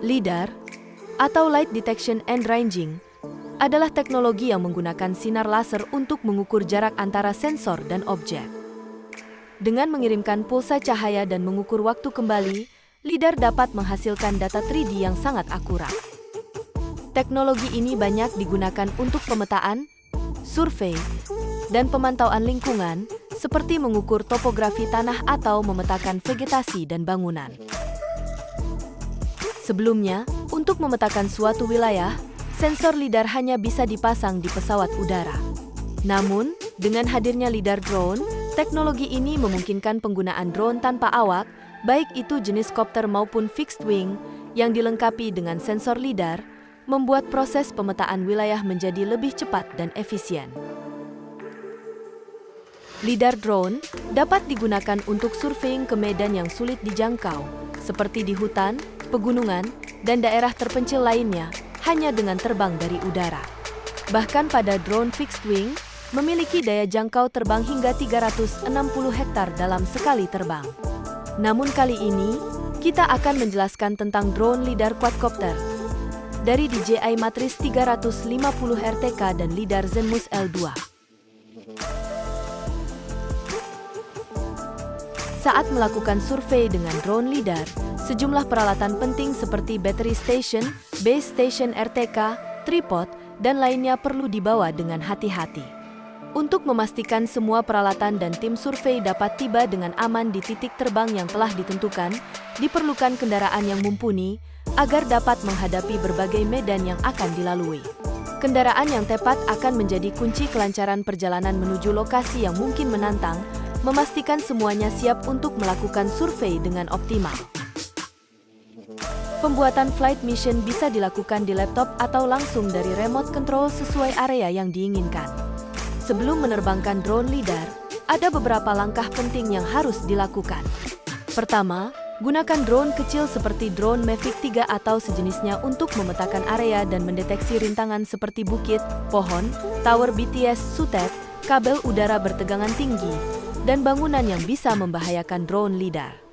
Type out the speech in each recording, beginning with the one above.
LiDAR, atau Light Detection and Ranging, adalah teknologi yang menggunakan sinar laser untuk mengukur jarak antara sensor dan objek. Dengan mengirimkan pulsa cahaya dan mengukur waktu kembali, LiDAR dapat menghasilkan data 3D yang sangat akurat. Teknologi ini banyak digunakan untuk pemetaan, survei, dan pemantauan lingkungan, seperti mengukur topografi tanah atau memetakan vegetasi dan bangunan. Sebelumnya, untuk memetakan suatu wilayah, sensor LiDAR hanya bisa dipasang di pesawat udara. Namun, dengan hadirnya LiDAR drone, teknologi ini memungkinkan penggunaan drone tanpa awak, baik itu jenis kopter maupun fixed wing, yang dilengkapi dengan sensor LiDAR, membuat proses pemetaan wilayah menjadi lebih cepat dan efisien. LiDAR drone dapat digunakan untuk surveiing ke medan yang sulit dijangkau, seperti di hutan, pegunungan, dan daerah terpencil lainnya, hanya dengan terbang dari udara. Bahkan pada drone fixed wing, memiliki daya jangkau terbang hingga 360 hektar dalam sekali terbang. Namun kali ini, kita akan menjelaskan tentang drone LiDAR quadcopter dari DJI Matrice 350 RTK dan LiDAR Zenmuse L2. Saat melakukan survei dengan drone LiDAR, sejumlah peralatan penting seperti battery station, base station RTK, tripod, dan lainnya perlu dibawa dengan hati-hati. Untuk memastikan semua peralatan dan tim survei dapat tiba dengan aman di titik terbang yang telah ditentukan, diperlukan kendaraan yang mumpuni agar dapat menghadapi berbagai medan yang akan dilalui. Kendaraan yang tepat akan menjadi kunci kelancaran perjalanan menuju lokasi yang mungkin menantang, memastikan semuanya siap untuk melakukan survei dengan optimal. Pembuatan flight mission bisa dilakukan di laptop atau langsung dari remote control sesuai area yang diinginkan. Sebelum menerbangkan drone LiDAR, ada beberapa langkah penting yang harus dilakukan. Pertama, gunakan drone kecil seperti drone Mavic 3 atau sejenisnya untuk memetakan area dan mendeteksi rintangan seperti bukit, pohon, tower BTS Sutet, kabel udara bertegangan tinggi, dan bangunan yang bisa membahayakan drone LiDAR.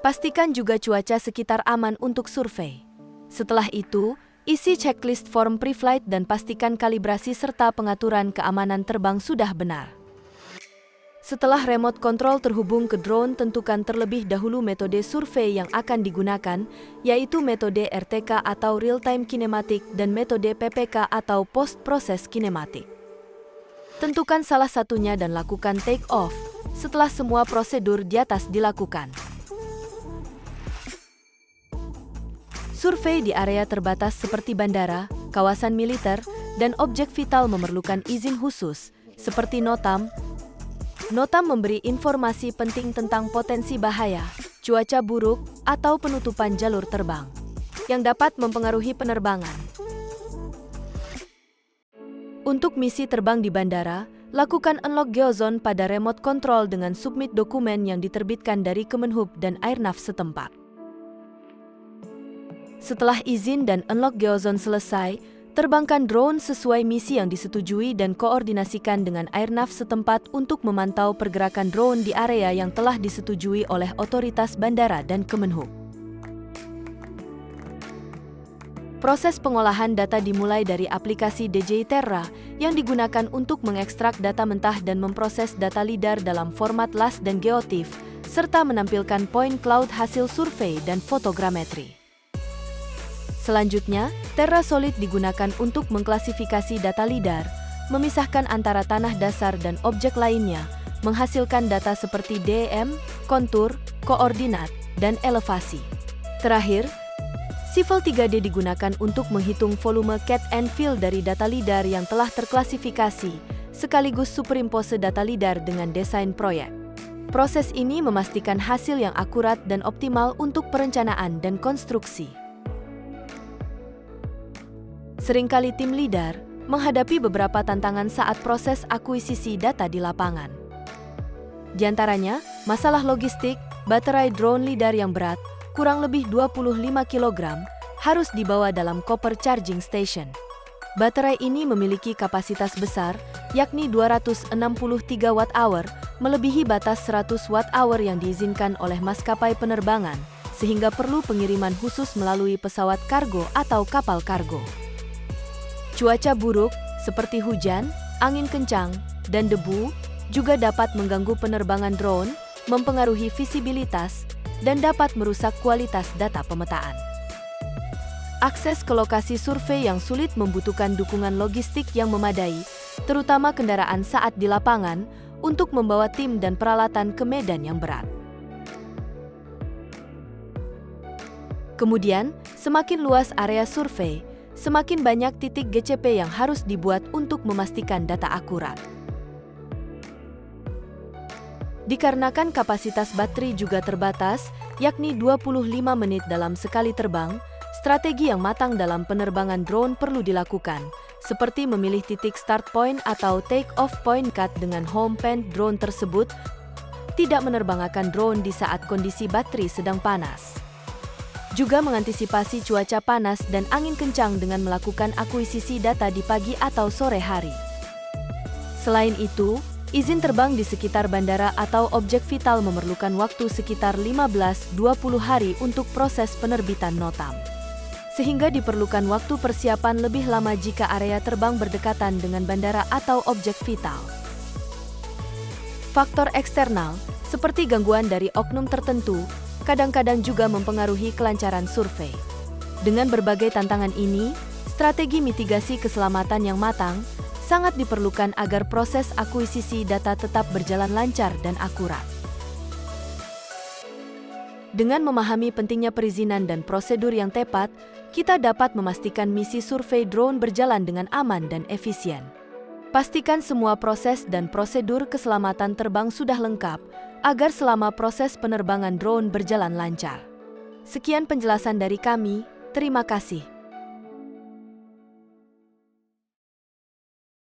Pastikan juga cuaca sekitar aman untuk survei. Setelah itu, isi checklist form pre-flight dan pastikan kalibrasi serta pengaturan keamanan terbang sudah benar. Setelah remote control terhubung ke drone, tentukan terlebih dahulu metode survei yang akan digunakan, yaitu metode RTK atau Real-Time Kinematic dan metode PPK atau Post-Process Kinematic. Tentukan salah satunya dan lakukan take-off setelah semua prosedur di atas dilakukan. Survei di area terbatas seperti bandara, kawasan militer, dan objek vital memerlukan izin khusus, seperti NOTAM. NOTAM memberi informasi penting tentang potensi bahaya, cuaca buruk, atau penutupan jalur terbang, yang dapat mempengaruhi penerbangan. Untuk misi terbang di bandara, lakukan unlock geozone pada remote control dengan submit dokumen yang diterbitkan dari Kemenhub dan Airnav setempat. Setelah izin dan unlock geozone selesai, terbangkan drone sesuai misi yang disetujui dan koordinasikan dengan Airnav setempat untuk memantau pergerakan drone di area yang telah disetujui oleh otoritas bandara dan Kemenhub. Proses pengolahan data dimulai dari aplikasi DJI Terra yang digunakan untuk mengekstrak data mentah dan memproses data LiDAR dalam format LAS dan GeoTIFF, serta menampilkan point cloud hasil survei dan fotogrametri. Selanjutnya, Terra Solid digunakan untuk mengklasifikasi data LiDAR, memisahkan antara tanah dasar dan objek lainnya, menghasilkan data seperti DEM, kontur, koordinat, dan elevasi. Terakhir, Civil 3D digunakan untuk menghitung volume cat and fill dari data LiDAR yang telah terklasifikasi, sekaligus superimpose data LiDAR dengan desain proyek. Proses ini memastikan hasil yang akurat dan optimal untuk perencanaan dan konstruksi. Seringkali tim LiDAR menghadapi beberapa tantangan saat proses akuisisi data di lapangan. Di antaranya, masalah logistik, baterai drone LiDAR yang berat, kurang lebih 25 kg, harus dibawa dalam koper charging station. Baterai ini memiliki kapasitas besar, yakni 263 Wh, melebihi batas 100 Wh yang diizinkan oleh maskapai penerbangan, sehingga perlu pengiriman khusus melalui pesawat kargo atau kapal kargo. Cuaca buruk, seperti hujan, angin kencang, dan debu, juga dapat mengganggu penerbangan drone, mempengaruhi visibilitas, dan dapat merusak kualitas data pemetaan. Akses ke lokasi survei yang sulit membutuhkan dukungan logistik yang memadai, terutama kendaraan saat di lapangan, untuk membawa tim dan peralatan ke medan yang berat. Kemudian, semakin luas area survei, semakin banyak titik GCP yang harus dibuat untuk memastikan data akurat. Dikarenakan kapasitas baterai juga terbatas, yakni 25 menit dalam sekali terbang, strategi yang matang dalam penerbangan drone perlu dilakukan, seperti memilih titik start point atau take-off point cut dengan home pen drone tersebut, tidak menerbangkan drone di saat kondisi baterai sedang panas. Juga mengantisipasi cuaca panas dan angin kencang dengan melakukan akuisisi data di pagi atau sore hari. Selain itu, izin terbang di sekitar bandara atau objek vital memerlukan waktu sekitar 15-20 hari untuk proses penerbitan notam. Sehingga diperlukan waktu persiapan lebih lama jika area terbang berdekatan dengan bandara atau objek vital. Faktor eksternal, seperti gangguan dari oknum tertentu, kadang-kadang juga mempengaruhi kelancaran survei. Dengan berbagai tantangan ini, strategi mitigasi keselamatan yang matang sangat diperlukan agar proses akuisisi data tetap berjalan lancar dan akurat. Dengan memahami pentingnya perizinan dan prosedur yang tepat, kita dapat memastikan misi survei drone berjalan dengan aman dan efisien. Pastikan semua proses dan prosedur keselamatan terbang sudah lengkap, agar selama proses penerbangan drone berjalan lancar. Sekian penjelasan dari kami, terima kasih.